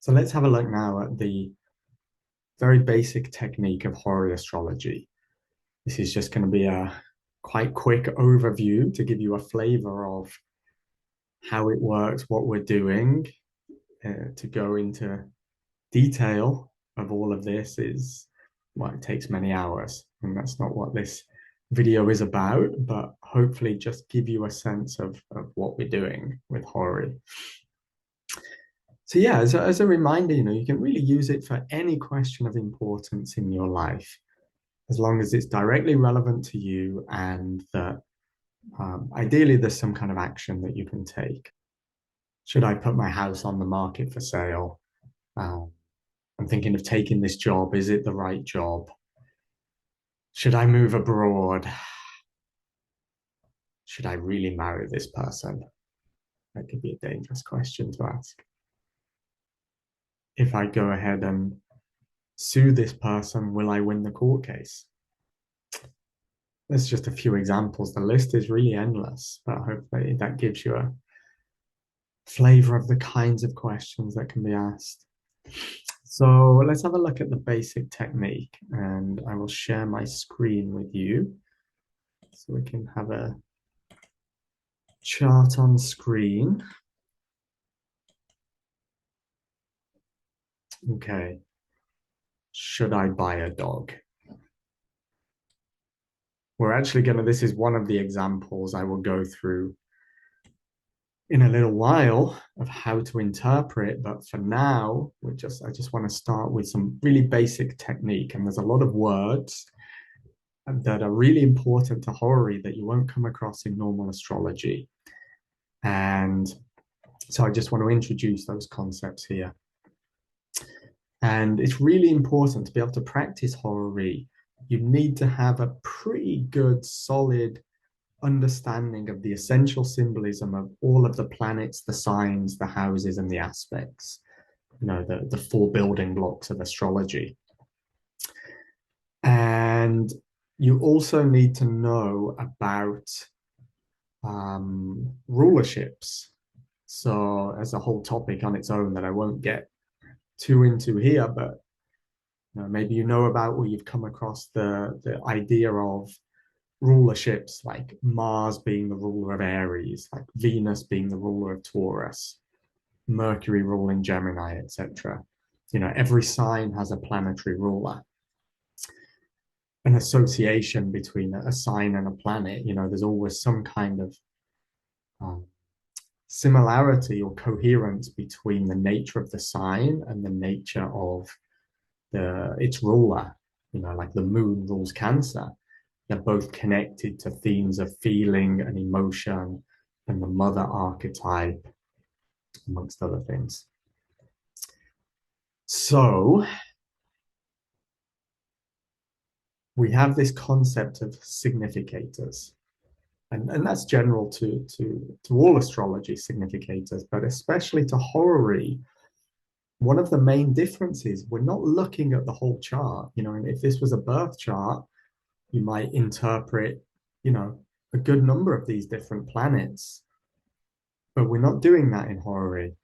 So let's have a look now at the very basic technique of Horary Astrology. This is just going to be a quite quick overview to give you a flavor of how it works, what we're doing. To go into detail of all of this is, well, it takes many hours, and that's not what this video is about, but hopefully just give you a sense of what we're doing with Horary. So yeah, as a reminder, you can really use it for any question of importance in your life, as long as it's directly relevant to you and that ideally there's some kind of action that you can take. Should I put my house on the market for sale? Um, I'm thinking of taking this job. Is it the right job? Should I move abroad? Should I really marry this person? That could be a dangerous question to ask. If I go ahead and sue this person, will I win the court case? There's just a few examples. The list is really endless, but hopefully that gives you a flavor of the kinds of questions that can be asked. So let's have a look at the basic technique, and I will share my screen with you so we can have a chart on screen. Okay. Should I buy a dog? We're actually going to, this is one of the examples I will go through in a little while of how to interpret, but for now, I just want to start with some really basic technique. And there's a lot of words that are really important to Horary that you won't come across in normal astrology. And so I just want to introduce those concepts here. And it's really important to be able to practice Horary. You need to have a pretty good, solid understanding of the essential symbolism of all of the planets, the signs, the houses, and the aspects, the four building blocks of astrology. And you also need to know about rulerships. So, as a whole topic on its own that I won't get too into here, but maybe you know about or you've come across the idea of rulerships, like Mars being the ruler of Aries, like Venus being the ruler of Taurus, Mercury ruling Gemini, etc. Every sign has a planetary ruler. An association between a sign and a planet, there's always some kind of um, similarity or coherence between the nature of the sign and the nature of its ruler. Like the moon rules Cancer. They're both connected to themes of feeling and emotion and the mother archetype, amongst other things. So we have this concept of significators. And that's general to all astrology, significators, but especially to Horary. One of the main differences, we're not looking at the whole chart. And if this was a birth chart, you might interpret, a good number of these different planets. But we're not doing that in Horary.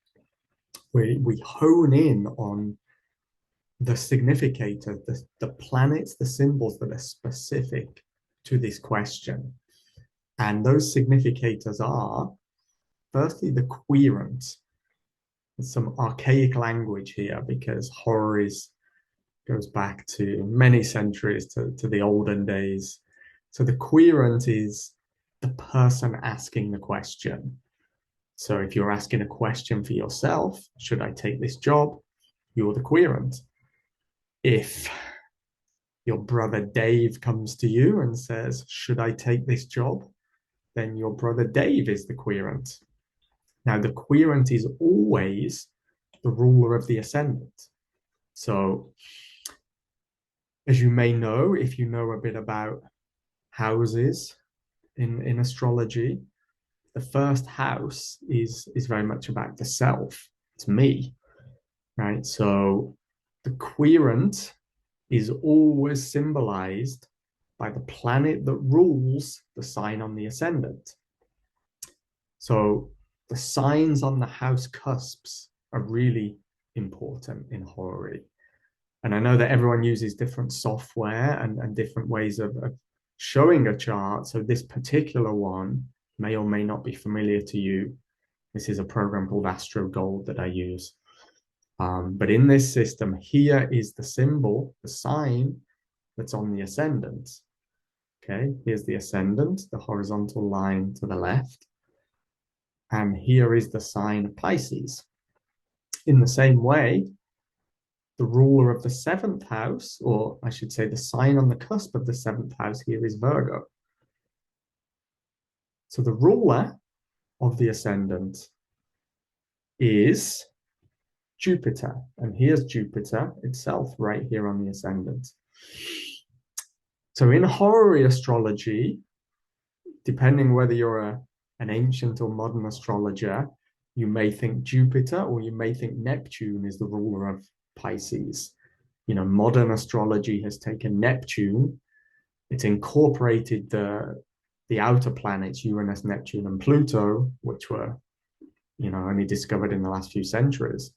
We hone in on the significator, the planets, the symbols that are specific to this question. And those significators are, firstly, the querent. There's some archaic language here because Horary goes back to many centuries, to the olden days. So the querent is the person asking the question. So if you're asking a question for yourself, should I take this job? You're the querent. If your brother Dave comes to you and says, should I take this job? Then your brother Dave is the querent. Now, the querent is always the ruler of the ascendant. So, as you may know, if you know a bit about houses in astrology, the first house is very much about the self. It's me, right? So the querent is always symbolized by the planet that rules the sign on the ascendant. So the signs on the house cusps are really important in Horary. And I know that everyone uses different software and different ways of showing a chart. So this particular one may or may not be familiar to you. This is a program called Astro Gold that I use. But in this system, here is the symbol, the sign that's on the ascendant. Okay, here's the ascendant, the horizontal line to the left. And here is the sign of Pisces. In the same way, the ruler of the seventh house, or I should say the sign on the cusp of the seventh house here is Virgo. So the ruler of the ascendant is Jupiter. And here's Jupiter itself right here on the ascendant. So in horary astrology, depending whether you're an ancient or modern astrologer, you may think Jupiter or you may think Neptune is the ruler of Pisces. You know, modern astrology has taken Neptune, it's incorporated the outer planets, Uranus, Neptune, and Pluto, which were, you know, only discovered in the last few centuries,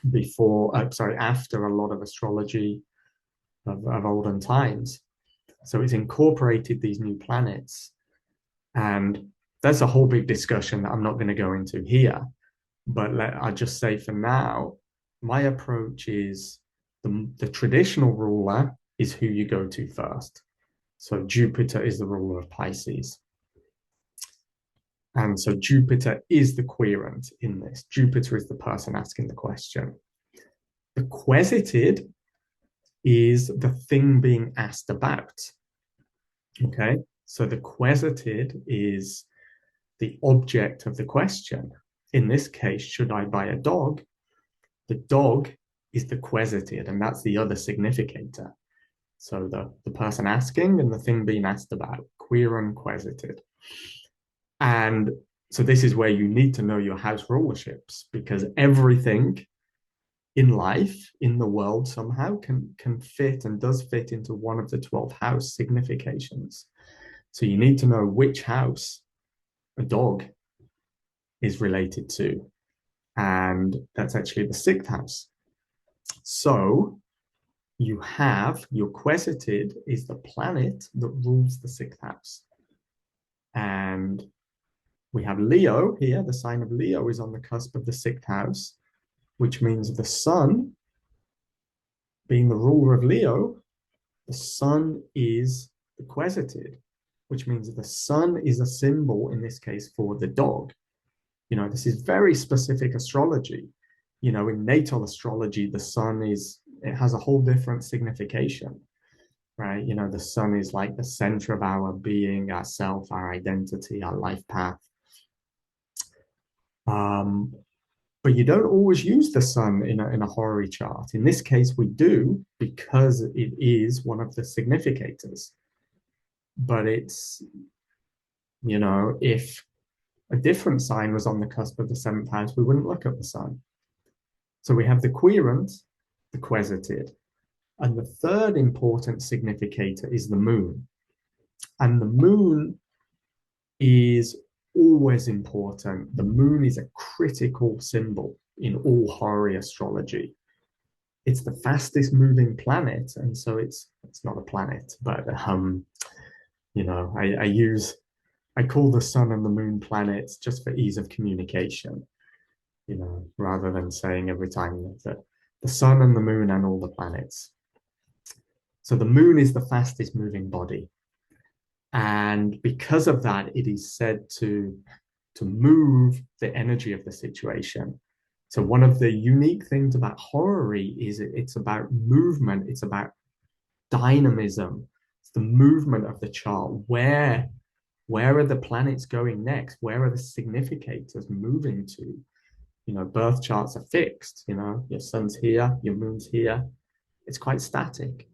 after a lot of astrology of olden times. So it's incorporated these new planets. And there's a whole big discussion that I'm not going to go into here. But I'll just say for now, my approach is the traditional ruler is who you go to first. So Jupiter is the ruler of Pisces. And so Jupiter is the querent in this. Jupiter is the person asking the question. The quesited is the thing being asked about. Okay, so the quesited is the object of the question. In this case, should I buy a dog? The dog is the quesited, and that's the other significator. So the person asking and the thing being asked about, querent, quesited. And so this is where you need to know your house rulerships, because everything in life, in the world, somehow can fit and does fit into one of the 12 house significations. So you need to know which house a dog is related to. And that's actually the sixth house. So you have your quesited is the planet that rules the sixth house. And we have Leo here. The sign of Leo is on the cusp of the sixth house, which means the sun, being the ruler of Leo, the sun is the quesited, which means the sun is a symbol in this case for the dog. You know, this is very specific astrology. You know, in natal astrology, the sun it has a whole different signification, right? You know, the sun is like the center of our being, our self, our identity, our life path. But you don't always use the sun in a horary chart. In this case, we do because it is one of the significators. But it's, you know, if a different sign was on the cusp of the seventh house, we wouldn't look at the sun. So we have the querent, the quesited. And the third important significator is the moon. And the moon is always important. The moon is a critical symbol in all horary astrology. It's the fastest moving planet. And so it's not a planet, but you know, I call the sun and the moon planets just for ease of communication, you know, rather than saying every time that the sun and the moon and all the planets. So the moon is the fastest moving body. And because of that, it is said to move the energy of the situation. So one of the unique things about horary is it's about movement. It's about dynamism. It's the movement of the chart. Where are the planets going next? Where are the significators moving to? You know, birth charts are fixed. You know, your sun's here, your moon's here. It's quite static.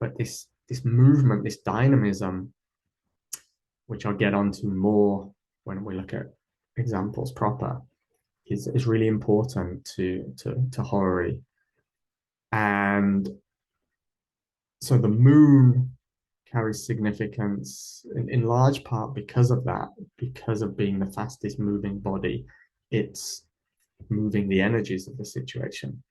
But this movement, this dynamism, which I'll get onto more when we look at examples proper, is really important to horary. And so the moon carries significance in large part because of that, because of being the fastest moving body. It's moving the energies of the situation.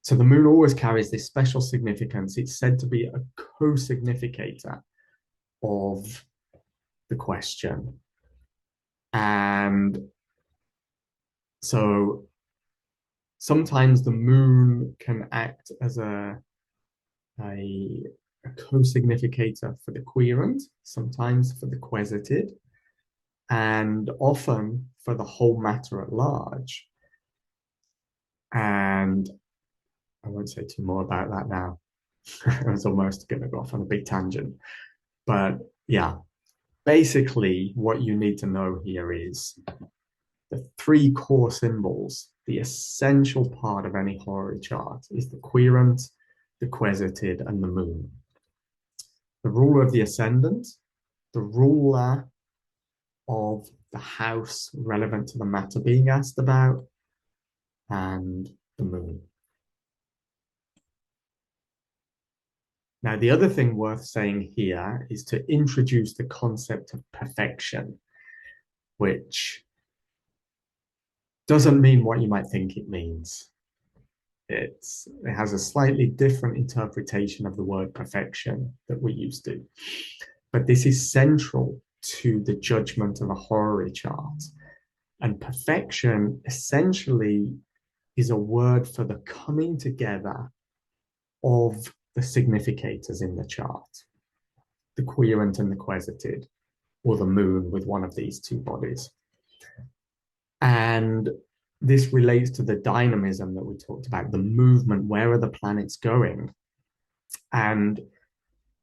So the moon always carries this special significance. It's said to be a co-significator of the question. And so sometimes the moon can act as a co-significator for the querent, sometimes for the quesited, and often for the whole matter at large. And I won't say too more about that now. I was almost going to go off on a big tangent. But yeah, basically what you need to know here is the three core symbols. The essential part of any horary chart is the querent, the quesited, and the moon. The ruler of the ascendant, the ruler of the house relevant to the matter being asked about, and the moon. Now, the other thing worth saying here is to introduce the concept of perfection, which doesn't mean what you might think it means. It has a slightly different interpretation of the word perfection that we're used to. But this is central to the judgment of a horary chart. And perfection essentially is a word for the coming together of the significators in the chart, the querent and the quesited, or the moon with one of these two bodies. And this relates to the dynamism that we talked about, the movement, where are the planets going? And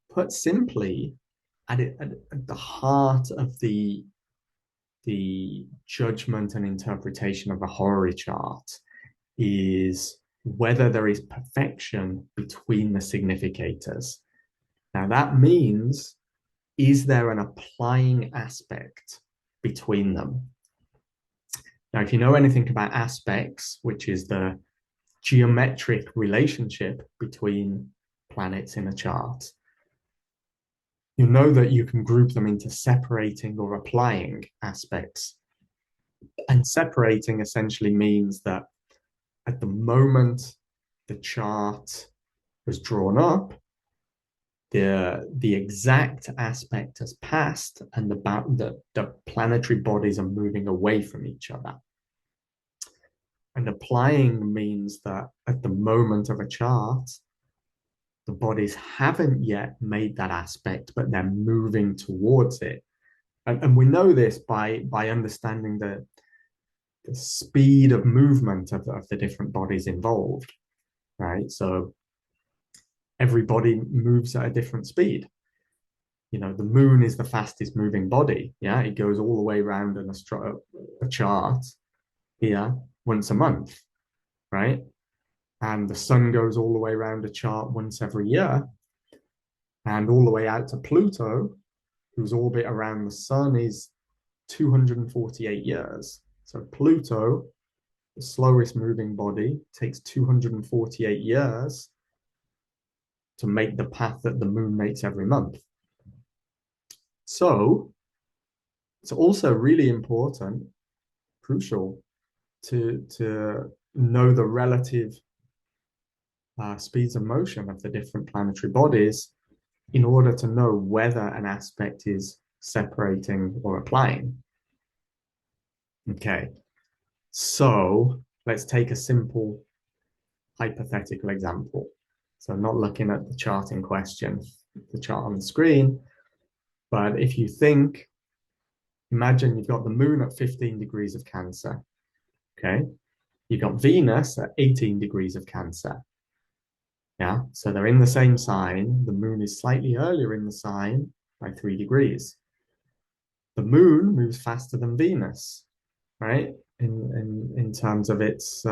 put simply, at the heart of the judgment and interpretation of a horary chart is whether there is perfection between the significators. Now that means, is there an applying aspect between them? Now, if you know anything about aspects, which is the geometric relationship between planets in a chart, you know that you can group them into separating or applying aspects. And separating essentially means that at the moment the chart was drawn up, the exact aspect has passed and the planetary bodies are moving away from each other. And applying means that at the moment of a chart, the bodies haven't yet made that aspect, but they're moving towards it. And we know this by understanding the speed of movement of the different bodies involved, right? So everybody moves at a different speed. You know, the moon is the fastest moving body. Yeah, it goes all the way around a chart here once a month, right? And the sun goes all the way around a chart once every year. And all the way out to Pluto, whose orbit around the sun is 248 years. So Pluto, the slowest moving body, takes 248 years to make the path that the moon makes every month. So it's also really important, crucial, to know the relative speeds of motion of the different planetary bodies in order to know whether an aspect is separating or applying. Okay, so let's take a simple hypothetical example. So I'm not looking at the chart in question, the chart on the screen, but if you think, imagine you've got the moon at 15 degrees of Cancer, okay? You've got Venus at 18 degrees of Cancer. Yeah, so they're in the same sign. The moon is slightly earlier in the sign by 3 degrees. The moon moves faster than Venus, right? In terms of its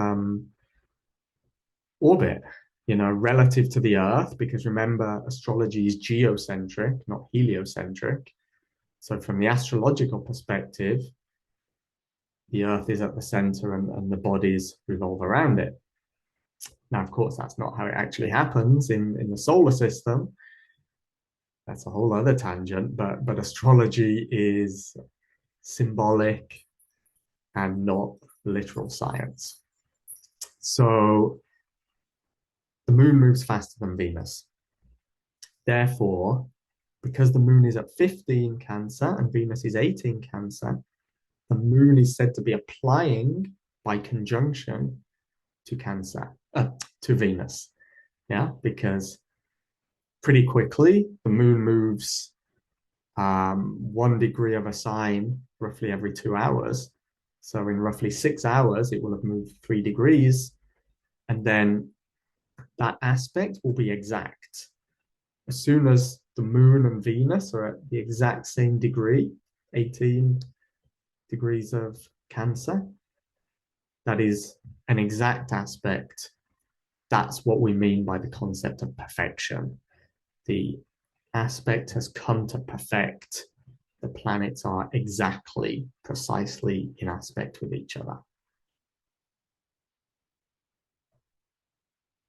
orbit, you know, relative to the Earth, because remember, astrology is geocentric, not heliocentric. So from the astrological perspective, the Earth is at the center and the bodies revolve around it. Now, of course, that's not how it actually happens in the solar system. That's a whole other tangent, but astrology is symbolic and not literal science. So the moon moves faster than Venus. Therefore, because the moon is at 15 Cancer and Venus is 18 Cancer, the moon is said to be applying by conjunction to to Venus. Yeah, because pretty quickly the moon moves 1 degree of a sign roughly every 2 hours. So in roughly 6 hours, it will have moved 3 degrees. And then that aspect will be exact. As soon as the moon and Venus are at the exact same degree, 18 degrees of Cancer, that is an exact aspect. That's what we mean by the concept of perfection. The aspect has come to perfect. The planets are exactly, precisely in aspect with each other.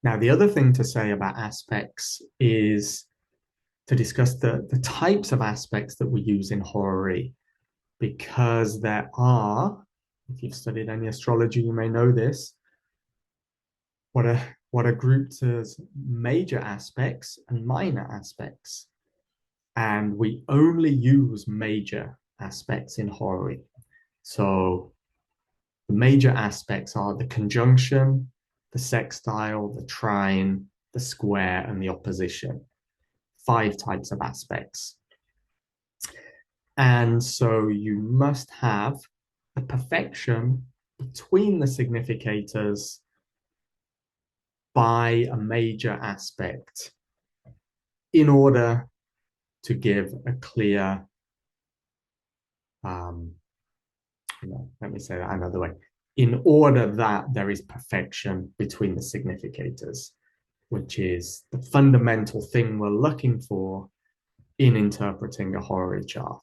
Now, the other thing to say about aspects is to discuss the types of aspects that we use in horary, because there are, if you've studied any astrology, you may know this, what are grouped as major aspects and minor aspects. And we only use major aspects in horary. So the major aspects are the conjunction, the sextile, the trine, the square, and the opposition. 5 types of aspects. And so you must have a perfection between the significators by a major aspect in order to give a clear, let me say that another way, in order that there is perfection between the significators, which is the fundamental thing we're looking for in interpreting a horary chart.